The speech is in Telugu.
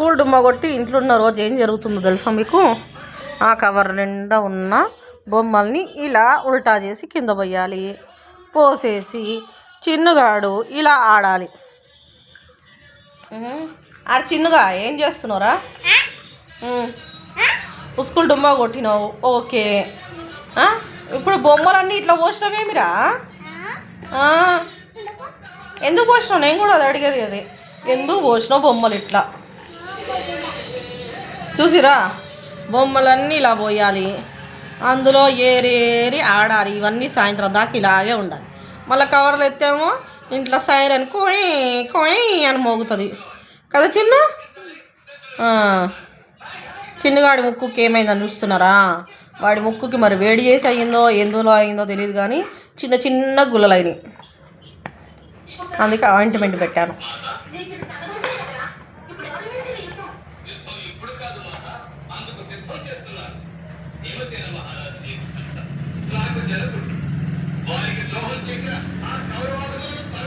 స్కూల్ డుమ్మా కొట్టి ఇంట్లో ఉన్న రోజు ఏం జరుగుతుందో తెలుసా మీకు? ఆ కవర్ నిండా ఉన్న బొమ్మల్ని ఇలా ఉల్టా చేసి కింద పోయాలి, పోసేసి చిన్నుగాడు ఇలా ఆడాలి. అది చిన్నుగా ఏం చేస్తున్నావురా? స్కూల్ డుమ్మా కొట్టినావు, ఓకే. ఇప్పుడు బొమ్మలన్నీ ఇట్లా పోసినావేమిరా? ఎందుకు పోసినావు? నేను కూడా అది అడిగేది అది. ఎందుకు పోసినావు బొమ్మలు ఇట్లా? చూసిరా, బొమ్మలన్నీ ఇలా పోయాలి, అందులో ఏరేరి ఆడాలి. ఇవన్నీ సాయంత్రం దాకా ఇలాగే ఉండాలి. మళ్ళీ కవర్లు ఎత్తేమో ఇంట్లో సైరన్ కోయ్ కోయ్ అని మోగుతుంది కదా చిన్ను. చిన్నగాడి ముక్కుకి ఏమైందని చూస్తున్నారా? వాడి ముక్కుకి మరి వేడి చేసి అయ్యిందో ఎందులో అయిందో తెలియదు, కానీ చిన్న చిన్న గుల్లలు అయినాయి. అందుకే ఆయింట్మెంట్ పెట్టాను.